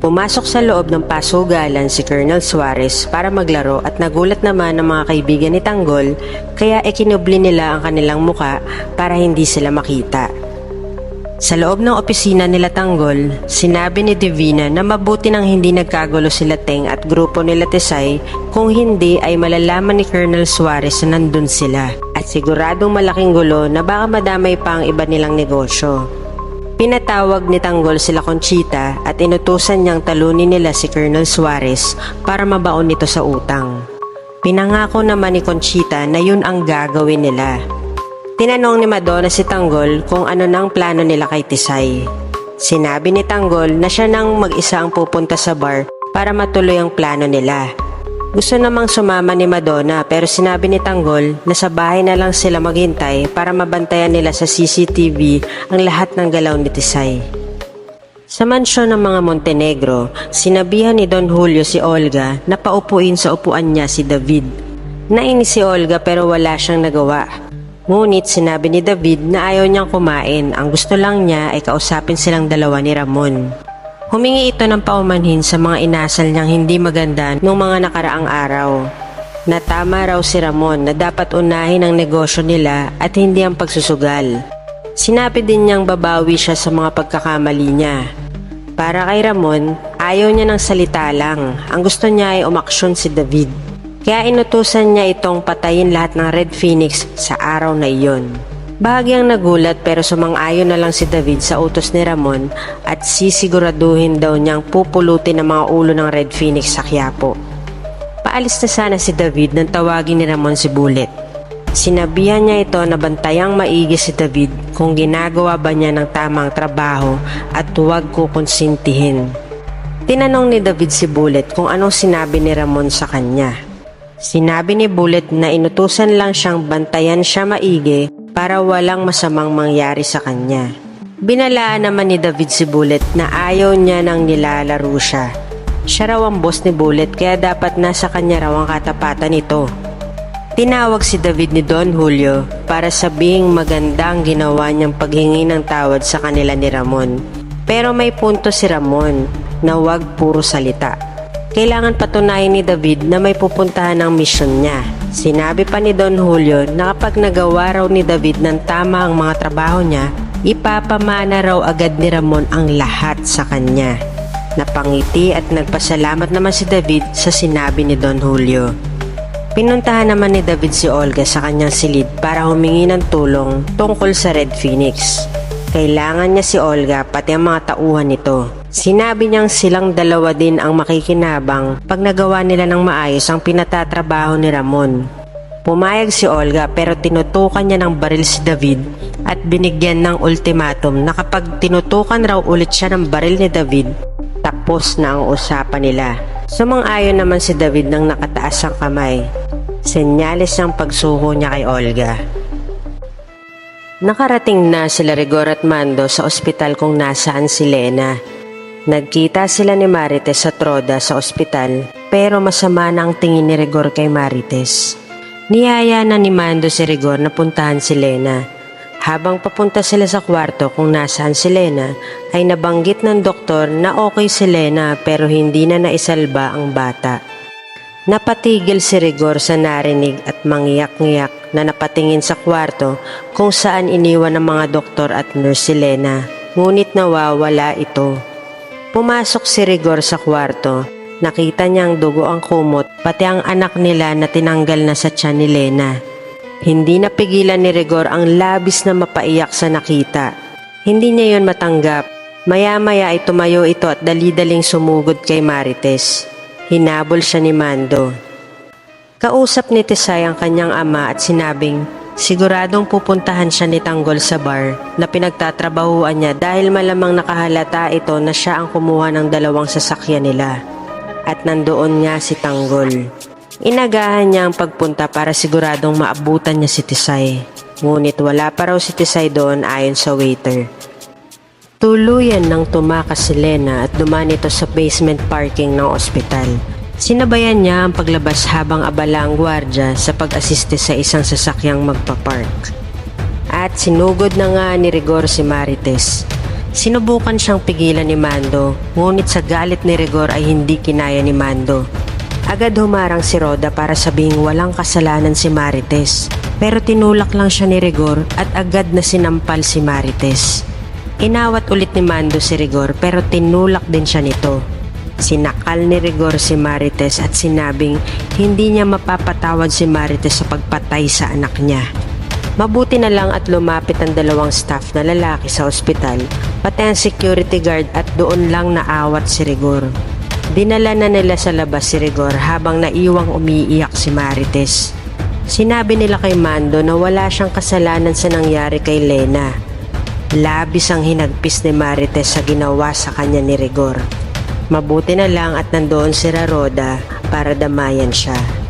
Pumasok sa loob ng pasugalan si Colonel Suarez para maglaro at nagulat naman ng mga kaibigan ni Tanggol kaya ikinubli nila ang kanilang muka para hindi sila makita. Sa loob ng opisina nila Tanggol, sinabi ni Divina na mabuti nang hindi nagkagulo sila Teng at grupo nila Tisay, kung hindi ay malalaman ni Colonel Suarez na nandun sila at siguradong malaking gulo na baka madamay pa ang iba nilang negosyo. Pinatawag ni Tanggol sila Conchita at inutusan niyang talunin nila si Colonel Suarez para mabaon nito sa utang. Pinangako naman ni Conchita na yun ang gagawin nila. Tinanong ni Madonna si Tanggol kung ano nang plano nila kay Tisay. Sinabi ni Tanggol na siya nang mag-isa ang pupunta sa bar para matuloy ang plano nila. Gusto namang sumama ni Madonna pero sinabi ni Tanggol na sa bahay na lang sila maghintay para mabantayan nila sa CCTV ang lahat ng galaw ni Tisay. Sa mansyon ng mga Montenegro, sinabihan ni Don Julio si Olga na paupuin sa upuan niya si David. Nainis si Olga pero wala siyang nagawa. Ngunit sinabi ni David na ayaw niyang kumain, ang gusto lang niya ay kausapin silang dalawa ni Ramon. Humingi ito ng paumanhin sa mga inasal niyang hindi maganda noong mga nakaraang araw. Na tama raw si Ramon na dapat unahin ang negosyo nila at hindi ang pagsusugal. Sinabi din niyang babawi siya sa mga pagkakamali niya. Para kay Ramon, ayaw niya ng salita lang. Ang gusto niya ay umaksyon si David. Kaya inutusan niya itong patayin lahat ng Red Phoenix sa araw na iyon. Bahagyang nagulat pero sumang-ayon na lang si David sa utos ni Ramon at sisiguraduhin daw niyang pupulutin ang mga ulo ng Red Phoenix sa Quiapo. Paalis na sana si David nang tawagin ni Ramon si Bullet. Sinabihan niya ito na bantayang maigi si David kung ginagawa ba niya ng tamang trabaho at huwag kukonsintihin. Tinanong ni David si Bullet kung anong sinabi ni Ramon sa kanya. Sinabi ni Bullet na inutusan lang siyang bantayan siya maigi para walang masamang mangyari sa kanya. Binalaan naman ni David si Bullet na ayaw niya nang nilalaro siya. Siya raw ang boss ni Bullet kaya dapat nasa kanya raw ang katapatan nito. Tinawag si David ni Don Julio para sabihing magandang ginawa niyang paghingi ng tawad sa kanila ni Ramon. Pero may punto si Ramon na wag puro salita. Kailangan patunayan ni David na may pupuntahan ng misyon niya. Sinabi pa ni Don Julio na kapag nagawa raw ni David ng tama ang mga trabaho niya, ipapamana raw agad ni Ramon ang lahat sa kanya. Napangiti at nagpasalamat naman si David sa sinabi ni Don Julio. Pinuntahan naman ni David si Olga sa kanyang silid para humingi ng tulong tungkol sa Red Phoenix. Kailangan niya si Olga pati ang mga tauhan nito. Sinabi niyang silang dalawa din ang makikinabang pag nagawa nila ng maayos ang pinatatrabaho ni Ramon. Pumayag si Olga pero tinutukan niya ng baril si David at binigyan ng ultimatum na kapag tinutukan raw ulit siya ng baril ni David, tapos na ang usapan nila. Sumang-ayon naman si David nang nakataas ang kamay. Senyales ng pagsuko niya kay Olga. Nakarating na sila Rigor at Mando sa ospital kung nasaan si Lena. Nagkita sila ni Marites sa Troda sa ospital pero masama na ang tingin ni Rigor kay Marites. Niyaya na ni Mando si Rigor na puntahan si Lena. Habang papunta sila sa kwarto kung nasaan si Lena ay nabanggit ng doktor na okay si Lena pero hindi na naisalba ang bata. Napatigil si Rigor sa narinig at mangyak-ngyak na napatingin sa kwarto kung saan iniwan ng mga doktor at nurse si Lena, ngunit nawawala ito. Pumasok si Rigor sa kwarto, nakita niyang dugo ang kumot pati ang anak nila na tinanggal na sa tiyan ni Lena. Hindi napigilan ni Rigor ang labis na mapaiyak sa nakita. Hindi niya yon matanggap. Maya-maya ay tumayo ito at dali-daling sumugod kay Marites. Hinabol siya ni Mando. Kausap ni Tisay ang kanyang ama at sinabing siguradong pupuntahan siya ni Tanggol sa bar na pinagtatrabahuan niya dahil malamang nakahalata ito na siya ang kumuha ng dalawang sasakyan nila. At nandoon nga si Tanggol. Inagahan niya ang pagpunta para siguradong maabutan niya si Tisay. Ngunit wala pa raw si Tisay doon ayon sa waiter. Tuluyan nang tumakas si Lena at dumaan ito sa basement parking ng ospital. Sinabayan niya ang paglabas habang abala ang gwardya sa pag-asiste sa isang sasakyang magpapark. At sinugod na nga ni Rigor si Marites. Sinubukan siyang pigilan ni Mando, ngunit sa galit ni Rigor ay hindi kinaya ni Mando. Agad humarang si Roda para sabihing walang kasalanan si Marites, pero tinulak lang siya ni Rigor at agad na sinampal si Marites. Inawat ulit ni Mando si Rigor pero tinulak din siya nito. Sinakal ni Rigor si Marites at sinabing hindi niya mapapatawad si Marites sa pagpatay sa anak niya. Mabuti na lang at lumapit ang dalawang staff na lalaki sa ospital, pati ang security guard, at doon lang naawat si Rigor. Dinala na nila sa labas si Rigor habang naiwang umiiyak si Marites. Sinabi nila kay Mando na wala siyang kasalanan sa nangyari kay Lena. Labis ang hinagpis ni Marites sa ginawa sa kanya ni Rigor. Mabuti na lang at nandoon si Roda para damayan siya.